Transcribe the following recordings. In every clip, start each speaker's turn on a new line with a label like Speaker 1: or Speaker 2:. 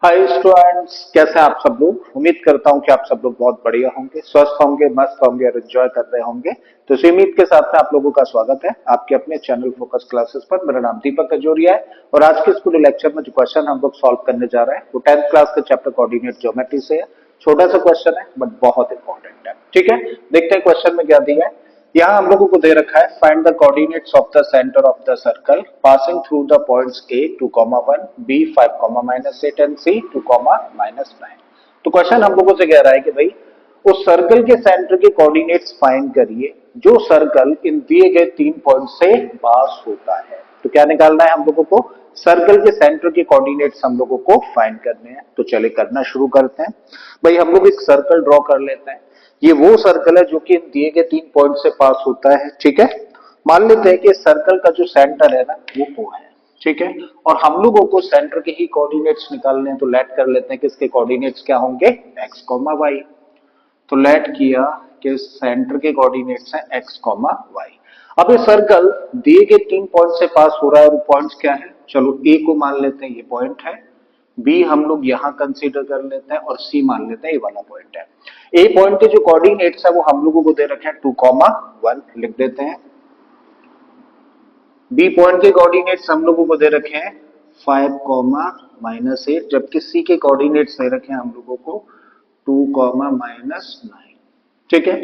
Speaker 1: Hi students, कैसे हैं आप सब लोग। उम्मीद करता हूं कि आप सब लोग बहुत बढ़िया होंगे, स्वस्थ होंगे, मस्त होंगे और एंजॉय कर रहे होंगे। तो इसी उम्मीद के साथ में आप लोगों का स्वागत है आपके अपने चैनल फोकस क्लासेस पर। मेरा नाम दीपक कजोरिया है और आज के इस पूरे लेक्चर में जो क्वेश्चन हम लोग सॉल्व करने जा रहे हैं वो 10th क्लास के चैप्टर कोऑर्डिनेट ज्योमेट्री से है। छोटा सा क्वेश्चन है बट बहुत इंपॉर्टेंट है। ठीक है, देखते हैं क्वेश्चन में क्या दिया है। यहाँ हम लोगों को दे रखा है find the coordinates of the centre of the circle passing through the points a 2,1 b 5,-8 and c 2,-9। तो क्वेश्चन हम लोगों से कह रहा है कि भाई उस सर्कल के सेंटर के कोऑर्डिनेट्स फाइंड करिए जो सर्कल इन दिए गए 3 पॉइंट से पास होता है। तो क्या निकालना है हम लोगों को, सर्कल के सेंटर के कोऑर्डिनेट्स हम लोगों को फाइंड करने हैं। तो चले करना शुरू करते हैं। भाई हम लोग एक सर्कल ड्रॉ कर लेते हैं। ये वो सर्कल है जो कि इन दिए गए 3 पॉइंट से पास होता है। ठीक है, मान लेते हैं कि सर्कल का जो सेंटर है ना वो O है। ठीक है, और हम लोगों को सेंटर के ही कोऑर्डिनेट्स निकालने हैं। तो लेट कर लेते हैं कि इसके कोऑर्डिनेट्स क्या होंगे, x, y। तो लेट किया कि सेंटर के कोऑर्डिनेट्स हैं x, y। अब ये सर्कल दिए गए 3 पॉइंट से पास हो रहा है और पॉइंट्स क्या है, चलो a को मान लेते हैं ये पॉइंट है, बी हम लोग यहां कंसीडर कर लेते हैं और सी मान लेते हैं ये वाला पॉइंट है। ए पॉइंट के जो कोऑर्डिनेट्स है वो हम लोगों को दे रखे हैं 2,1 लिख देते हैं। बी पॉइंट के कोऑर्डिनेट्स हम लोगों को दे रखे हैं 5,-8, जबकि सी के कोऑर्डिनेट्स दे रखे हैं हम लोगों को 2,-9। ठीक है,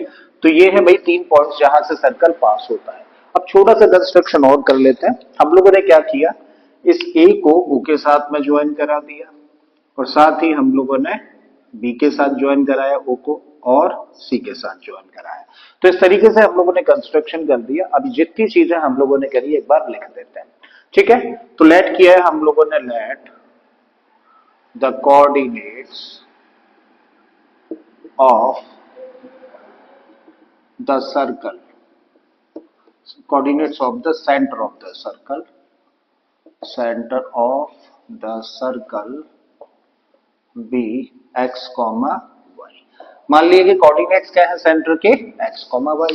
Speaker 1: तो ये है भाई 3 पॉइंट्स जहां से सर्कल पास होता है। अब छोटा सा कंस्ट्रक्शन और कर लेते हैं। हम लोगों ने क्या किया, इस ए को ओ के साथ में ज्वाइन करा दिया और साथ ही हम लोगों ने बी के साथ ज्वाइन कराया ओ को और सी के साथ ज्वाइन कराया। तो इस तरीके से हम लोगों ने कंस्ट्रक्शन कर दिया। अब जितनी चीजें हम लोगों ने करी एक बार लिख देते हैं। ठीक है, तो लेट किया है हम लोगों ने, let the coordinates of the circle, coordinates of the center of the circle, center of the circle b x, y। मान लिया कि कोऑर्डिनेट्स क्या है सेंटर के, x, y।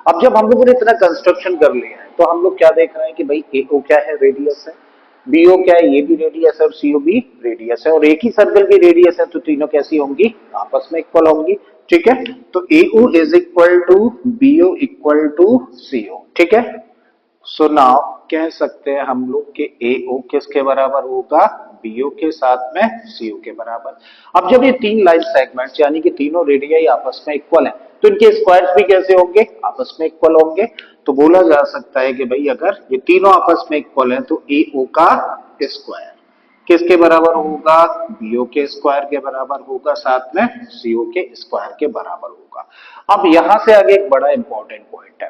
Speaker 1: अब जब हम लोगों ने इतना कंस्ट्रक्शन कर लिया है तो हम लोग क्या देख रहे हैं कि भाई ए ओ क्या है, रेडियस है, बी ओ क्या है, ये भी रेडियस है और सी ओ भी रेडियस है और एक ही सर्कल की रेडियस है तो तीनों कैसी होंगी, आपस में इक्वल होंगी। ठीक है, तो A O is equal to B O equal to C O. ठीक है, सो नाउ कह सकते हैं हम लोग कि ए ओ किसके बराबर होगा, बी ओ के साथ में सी ओ के बराबर। अब जब ये तीन लाइन सेगमेंट्स यानी कि तीनों रेडियाई आपस में इक्वल है तो इनके स्क्वायर्स भी कैसे होंगे, आपस में इक्वल होंगे। तो बोला जा सकता है कि भाई अगर ये तीनों आपस में इक्वल है तो ए ओ का स्क्वायर किसके बराबर होगा, बीओ के स्क्वायर के बराबर होगा, साथ में सीओ के स्क्वायर के बराबर होगा। अब यहां से आगे एक बड़ा इंपॉर्टेंट पॉइंट है।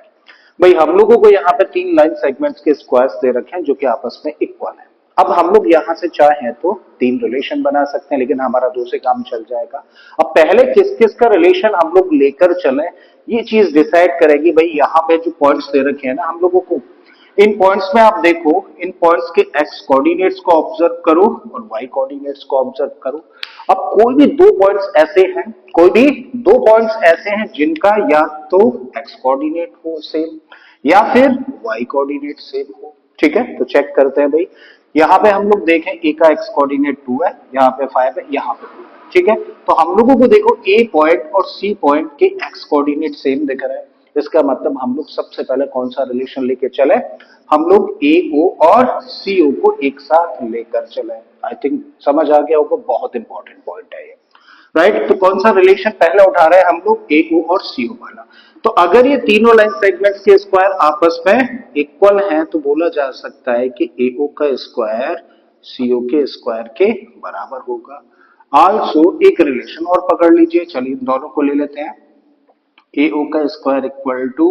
Speaker 1: भाई हम लोगों को यहाँ पे तीन लाइन सेगमेंट्स के स्क्वायर्स दे रखे हैं जो कि आपस में इक्वल है। अब हम लोग यहां से चाहें तो तीन रिलेशन बना सकते हैं लेकिन हमारा दो से काम चल जाएगा। अब पहले किस किस का रिलेशन हम लोग लेकर चले ये चीज डिसाइड करेगी। भाई यहाँ पे जो पॉइंट्स दे रखे हैं ना हम लोगों को, इन पॉइंट्स में आप देखो, इन पॉइंट्स के x कोऑर्डिनेट्स को ऑब्जर्व करो और y कोऑर्डिनेट्स को ऑब्जर्व करो। अब कोई भी दो पॉइंट्स ऐसे हैं, कोई भी दो पॉइंट्स ऐसे हैं जिनका या तो x कोऑर्डिनेट हो सेम या फिर y कोऑर्डिनेट सेम हो। ठीक है, तो चेक करते हैं भाई। यहाँ पे हम लोग देखें a का x कोऑर्डिनेट 2 है, यहाँ पे 5 है, यहाँ पे 2 है। ठीक है, तो हम लोगों को देखो a पॉइंट और c पॉइंट के x कोऑर्डिनेट सेम दिख रहा है। इसका मतलब हम लोग सबसे पहले कौन सा रिलेशन लेके चले, हम लोग ए ओ और सी ओ को एक साथ लेकर चले। आई थिंक समझ आ गया होगा, बहुत इंपॉर्टेंट पॉइंट है ये। राइट, तो कौन सा रिलेशन पहले उठा रहे हैं हम लोग, ए ओ और सी ओ वाला। तो अगर ये तीनों लाइन सेगमेंट्स के स्क्वायर आपस में इक्वल हैं तो बोला जा सकता है कि ए ओ का स्क्वायर सी ओ के स्क्वायर के बराबर होगा। आल्सो एक रिलेशन और पकड़ लीजिए, चलिए दोनों को ले लेते हैं। ए ओ का स्क्वायर इक्वल टू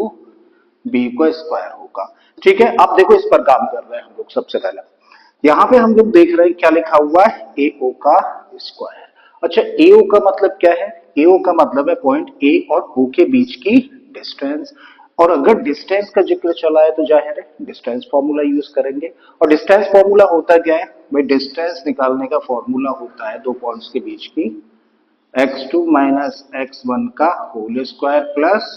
Speaker 1: बी का स्क्वायर होगा। ठीक है, अब देखो इस पर काम कर रहे हैं हम लोग। सबसे पहले यहां पे हम लोग देख रहे हैं क्या लिखा हुआ है, ए ओ का स्क्वायर। अच्छा, ए ओ का मतलब क्या है, ए ओ का मतलब है पॉइंट ए और ओ के बीच की डिस्टेंस। और अगर डिस्टेंस का जिक्र चला है तो जाहिर है डिस्टेंस फॉर्मूला यूज करेंगे। और डिस्टेंस फॉर्मूला होता क्या है भाई, डिस्टेंस निकालने का फॉर्मूला होता है दो पॉइंट्स के बीच की x2 माइनस x1 का whole square plus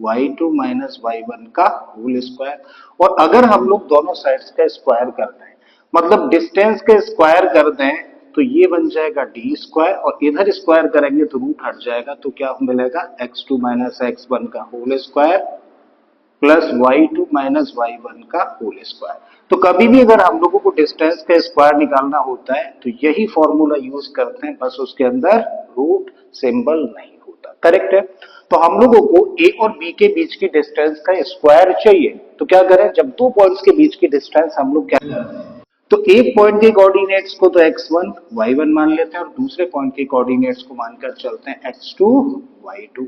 Speaker 1: y2 minus y1 का होल स्क्वायर। और अगर हम लोग दोनों साइड्स का स्क्वायर कर दें, मतलब डिस्टेंस का स्क्वायर कर दें, तो ये बन जाएगा डी स्क्वायर और इधर स्क्वायर करेंगे तो रूट हट जाएगा तो क्या मिलेगा x2 माइनस x1 का whole square plus y2 minus y1 का होल स्क्वायर। तो कभी भी अगर हम लोगों को डिस्टेंस का स्क्वायर निकालना होता है तो यही फॉर्मूला यूज करते हैं, बस उसके अंदर रूट सिंबल नहीं होता। करेक्ट है। तो हम लोगों को ए और बी के बीच की डिस्टेंस का स्क्वायर चाहिए तो क्या करें, जब दो पॉइंट्स के बीच की डिस्टेंस हम लोग क्या करते हैं, तो एक पॉइंट के कोऑर्डिनेट्स को तो x1 y1 मान लेते हैं और दूसरे पॉइंट के कोऑर्डिनेट्स को मानकर चलते हैं x2 y2।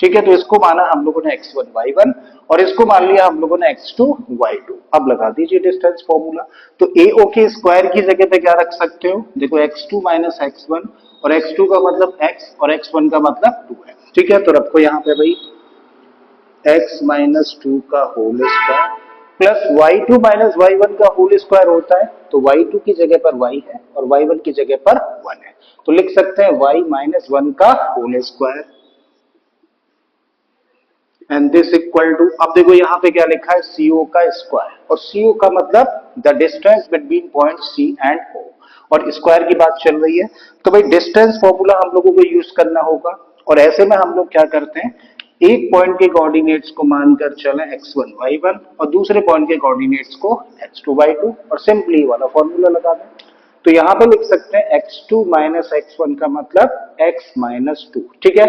Speaker 1: ठीक है, तो इसको माना हम लोगों ने x1 y1 और इसको मान लिया हम लोगों ने x2 y2। अब लगा दीजिए डिस्टेंस फॉर्मूला। तो AO के स्क्वायर की जगह पे क्या रख सकते हो, देखो x2 माइनस x1 और x2 का मतलब x और x1 का मतलब 2 है। ठीक है, तो रखो यहाँ पे भाई x माइनस 2 का whole square plus y2 minus y1 का होल स्क्वायर होता है, तो y2 की जगह पर y है और y1 की जगह पर 1 है, तो लिख सकते हैं y माइनस 1 का whole square and this equal to, अब देखो यहाँ पे क्या लिखा है, CO का स्क्वायर, और CO का मतलब the distance between point C and O, और स्क्वायर की बात चल रही है तो भाई डिस्टेंस फॉर्मूला हम लोगों को यूज करना होगा। और ऐसे में हम लोग क्या करते हैं, एक पॉइंट के कोऑर्डिनेट्स को मानकर चले x1 y1 और दूसरे पॉइंट के कोऑर्डिनेट्स को x2 y2 और सिंपली वाला फॉर्मूला लगा दें। तो यहाँ पे लिख सकते हैं x2 माइनस x1 का मतलब x माइनस 2। ठीक है,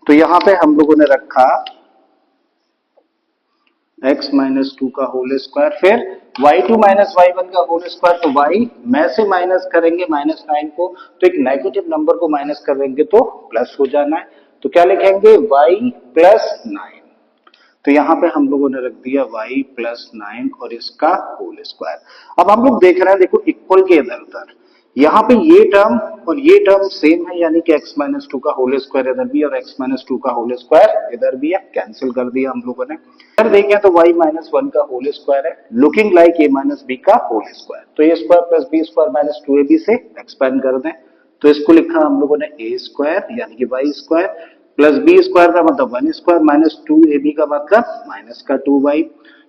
Speaker 1: तो यहाँ पे हम लोगों ने रखा x माइनस 2 का होल स्क्वायर, फिर y2 माइनस y1 का होल स्क्वायर, तो y में से माइनस करेंगे माइनस 9 को, तो एक नेगेटिव नंबर को माइनस करेंगे तो प्लस हो जाना है, तो क्या लिखेंगे y प्लस 9। तो यहाँ पे हम लोगों ने रख दिया y प्लस 9 और इसका होल स्क्वायर। अब हम लोग देख रहे हैं, देखो इक्वल के इधर उधर, यहाँ पे ये टर्म और ये टर्म सेम है, यानी कि x माइनस 2 का होल स्क्वायर इधर भी और x माइनस 2 का होल स्क्वायर इधर भी है, कैंसिल कर दिया हम लोगों ने। इधर देखें तो y माइनस 1 का होल स्क्वायर है, looking like a minus b का होल स्क्वायर, तो a square plus b square minus 2ab से एक्सपेंड कर दें, तो इसको लिखा हम लोगों ने a स्क्वायर यानी कि y square plus b square का मतलब 1 स्क्वायर माइनस 2ab का मतलब माइनस का 2y।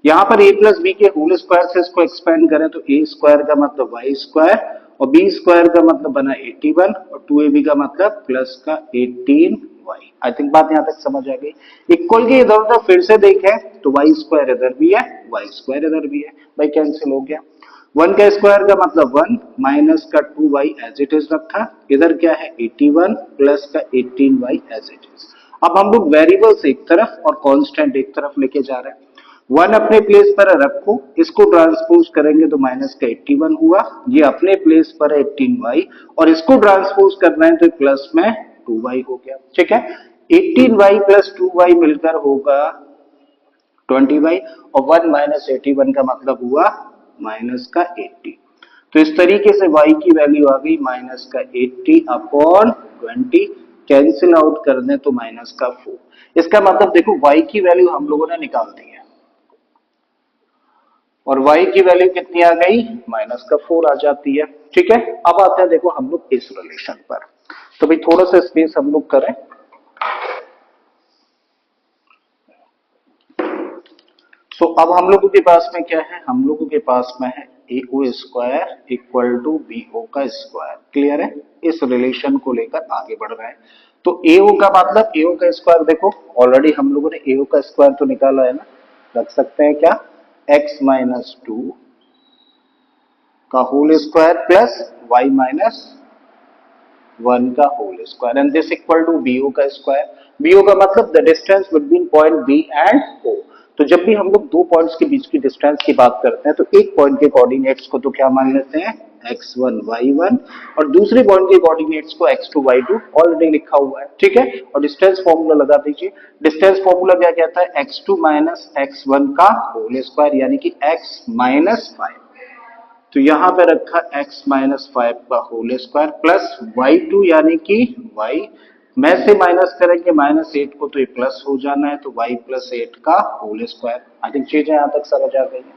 Speaker 1: यहाँ पर a प्लस बी के होल स्क्वायर से इसको एक्सपेंड करें तो a स्क्वायर का मतलब y स्क्वायर और b स्क्वायर का मतलब बना 81 और 2ab का मतलब प्लस का 18y। आई थिंक बात यहाँ तक समझ आ गई। इक्वल के इधर उधर फिर से देखें तो y स्क्वायर इधर भी है, y स्क्वायर इधर भी है, भाई कैंसिल हो गया। 1 का स्क्वायर का मतलब 1 माइनस का 2y एज इट इज रखा, इधर क्या है 81 प्लस का 18y एज इट इज। अब हम लोग वेरिएबल्स एक तरफ और कांस्टेंट एक तरफ लेके जा रहे हैं, 1 अपने प्लेस पर रखो, इसको ट्रांसपोज करेंगे तो माइनस का 81 हुआ, ये अपने प्लेस पर है 18y और इसको ट्रांसपोज कर रहे हैं तो प्लस में 2y हो गया। ठीक है, 18y प्लस 2y मिलकर होगा 20y और 1 माइनस 81 का मतलब हुआ माइनस का 80। तो इस तरीके से y की वैल्यू आ गई माइनस का 80 अपॉन 20, कैंसिल आउट कर दें तो माइनस का 4। इसका मतलब देखो y की वैल्यू हम लोगों ने निकाल दी है और y की वैल्यू कितनी आ गई, माइनस का 4 आ जाती है। ठीक है, अब आते हैं देखो हम लोग इस रिलेशन पर, तो भाई थोड़ा सा स्पेस हम लोग करें। सो अब हम लोगों के पास में क्या है, हम लोगों के पास में है AO square equal to BO का स्क्वायर। क्लियर है, इस रिलेशन को लेकर आगे बढ़ रहे हैं। तो AO का मतलब AO का स्क्वायर, देखो ऑलरेडी हम लोगों ने AO का स्क्वायर तो निकाला है ना, रख सकते हैं क्या, x माइनस 2 का whole square plus y minus 1 का whole square and this equal to BO का स्क्वायर। BO का मतलब the distance between point B and O। तो जब भी हम लोग दो पॉइंट्स के बीच की डिस्टेंस की बात करते हैं तो एक पॉइंट के कोऑर्डिनेट्स को तो क्या मान लेते हैं, x1 y1 और दूसरे पॉइंट के कोऑर्डिनेट्स को x2 y2 ऑलरेडी लिखा हुआ है। ठीक है, और डिस्टेंस फॉर्मूला लगा दीजिए। डिस्टेंस फॉर्मूला क्या कहता है, x2 माइनस x1 का होल स्क्वायर यानी कि x माइनस 5। तो यहां पे रखा x माइनस 5 का होल स्क्वायर प्लस y2 यानी कि y में से माइनस करेंगे माइनस 8 को तो ये प्लस हो जाना है, तो y प्लस 8 का होल स्क्वायर। आई थिंक चीजें यहां तक समझ आ गई है।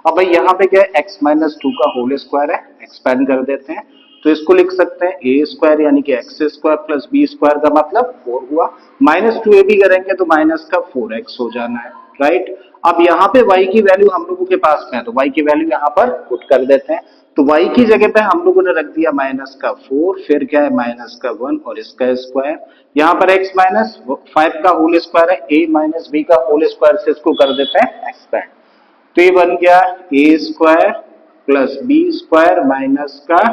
Speaker 1: अब भाई यहाँ पे क्या है, x माइनस 2 का होल स्क्वायर है, एक्सपेंड कर देते हैं तो इसको लिख सकते हैं a स्क्वायर यानी कि x square plus b square का मतलब 4 हुआ, माइनस 2ab करेंगे तो माइनस का 4x हो जाना है। राइट। अब यहाँ पे y की वैल्यू हम लोगों के पास में है तो y की वैल्यू यहाँ पर पुट कर देते हैं। तो y की जगह पे हम लोगों ने रख दिया -4, फिर क्या है -1 और इसका स्क्वायर। यहाँ पर x -5 का होल स्क्वायर है, a माइनस बी का होल स्क्वायर से इसको कर देते हैं एक्सपेंड। तो ये बन गया a square plus B square minus का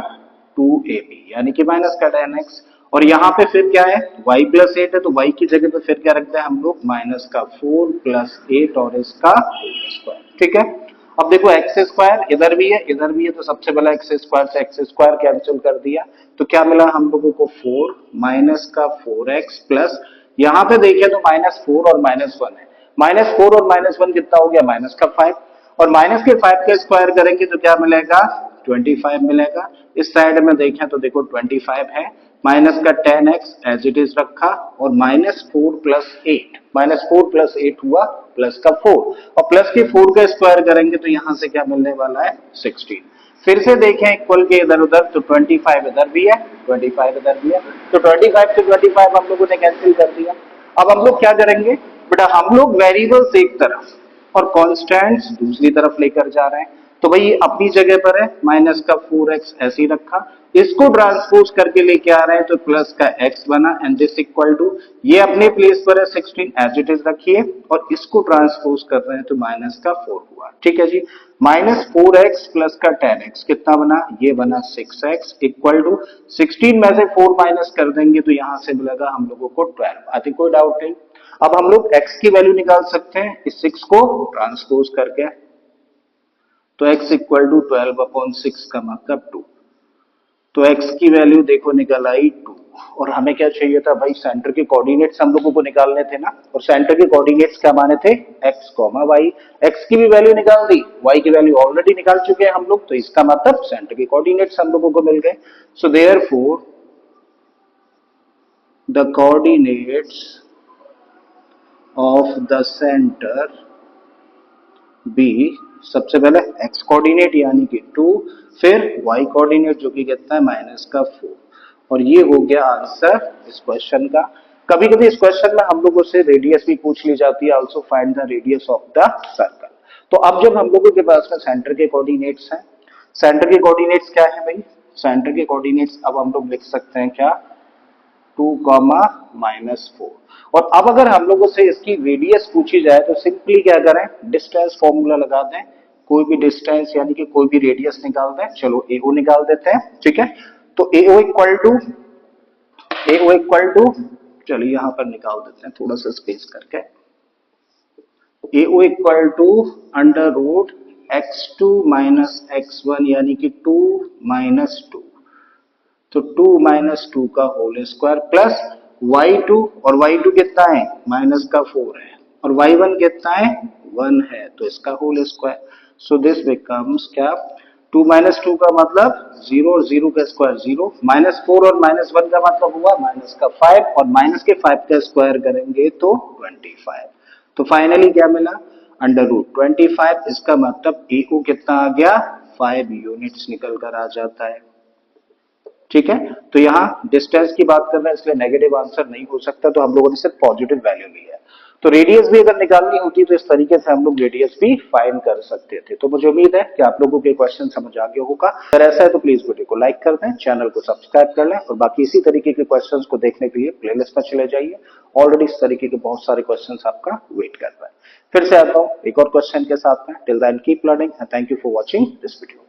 Speaker 1: 2ab यानी कि माइनस का tan x। और यहाँ पे फिर क्या है y प्लस 8 है तो y की जगह पे फिर क्या रखते हैं हम लोग -4 प्लस 8 और इसका स्क्वायर। ठीक है। अब देखो एक्स स्क्वायर इधर भी है इधर भी है तो सबसे पहले एक्स स्क्वायर से एक्स स्क्वायर कैंसिल कर दिया तो क्या मिला हम लोगों को 4 माइनस का 4x प्लस यहाँ पे देखिए तो -4 और -1 है। -4 और -1 कितना हो गया -5 और माइनस के 5 का स्क्वायर करेंगे तो क्या मिलेगा 25 मिलेगा। इस साइड में देखें तो देखो 25 है माइनस का tan x as it is रखा और -4 प्लस 8 हुआ प्लस का 4 और प्लस के 4 का स्क्वायर करेंगे तो यहां से क्या मिलने वाला है 16। फिर से देखें इक्वल के इधर उधर तो 25 इधर भी है 25 इधर भी है तो 25 से 25 हम लोगों ने कैंसिल कर दिया। अब हम लोग क्या करेंगे बेटा हम लोग वेरिएबल्स एक तरफ और कांस्टेंट्स दूसरी तरफ लेकर जा रहे हैं तो भाई अपनी जगह पर है माइनस का 4x ऐसे ही रखा इसको ट्रांसपोज करके लेके आ रहे हैं तो प्लस का x बना एंड दिस इक्वल टू ये अपने प्लेस पर है 16 एज इट इज रखिए और इसको ट्रांसपोज कर रहे हैं तो माइनस का 4 हुआ। ठीक है जी। -4x प्लस का tan x कितना बना ये बना 6x इक्वल टू 16 में से 4 माइनस कर देंगे तो यहां से मिलेगा हम लोगों को 12। आई थिंक कोई डाउट नहीं। अब हम लोग x की वैल्यू निकाल सकते हैं इस 6 को ट्रांसपोज करके तो x इक्वल टू 12/6 का मतलब 2 तो x की वैल्यू देखो निकल आई 2 और हमें क्या चाहिए था भाई सेंटर के कोऑर्डिनेट्स हम लोगों को निकालने थे ना और सेंटर के कोऑर्डिनेट्स क्या माने थे x, y। x की भी वैल्यू निकाल दी y की वैल्यू ऑलरेडी निकाल चुके हैं हम लोग तो इसका मतलब सेंटर के कोऑर्डिनेट्स हम लोगों को मिल गए। So therefore the coordinates of the centre be सबसे पहले x कोऑर्डिनेट यानी कि 2 फिर y कोऑर्डिनेट जो कि कितना है -4 और ये हो गया आंसर इस क्वेश्चन का। कभी कभी इस क्वेश्चन में हम लोगों से रेडियस भी पूछ ली जाती है also find the radius of the circle. तो अब जब हम लोगों के पास में सेंटर के कोऑर्डिनेट्स हैं सेंटर के कोऑर्डिनेट्स क्या है भाई सेंटर के कोऑर्डिनेट्स अब हम लोग लिख सकते हैं क्या 2, -4 और अब अगर हम लोगों से इसकी रेडियस पूछी जाए तो सिंपली क्या करें डिस्टेंस फॉर्मूला लगा दें कोई भी डिस्टेंस यानी कि कोई भी रेडियस निकाल दें। चलो एओ निकाल देते हैं। ठीक है। तो एओ इक्वल टू चलिए यहां पर निकाल देते हैं थोड़ा सा स्पेस करके एओ इक्वल टू √x2 - x1 यानी कि 2 - 2 तो 2 - 2 का होल स्क्वायर प्लस y2 और y2 कितना है -4 है और y1 कितना है 1 है तो इसका whole square. So this becomes क्या 2 - 2 का मतलब 0 और 0 का स्क्वायर 0 -4 और -1 का मतलब हुआ -5 और माइनस के 5 का स्क्वायर करेंगे तो 25। तो फाइनली क्या मिला √25 इसका मतलब ईओ कितना आ गया 5 यूनिट्स निकल कर आ जाता है। ठीक है। तो यहाँ डिस्टेंस की बात कर रहे हैं इसलिए नेगेटिव आंसर नहीं हो सकता तो हम लोगों ने सिर्फ पॉजिटिव वैल्यू ली है। तो रेडियस भी अगर निकालनी होती तो इस तरीके से हम लोग रेडियस भी फाइंड कर सकते थे। तो मुझे उम्मीद है कि आप लोगों के क्वेश्चन समझ आ गया होगा। अगर ऐसा है तो प्लीज वीडियो को लाइक कर दें चैनल को सब्सक्राइब कर लें और बाकी इसी तरीके के क्वेश्चन को देखने के लिए प्लेलिस्ट में चले जाइए। ऑलरेडी इस तरीके के बहुत सारे क्वेश्चन आपका वेट कर रहा है। फिर से आता हूँ एक और क्वेश्चन के साथ में। Till then keep learning and thank you for watching this video.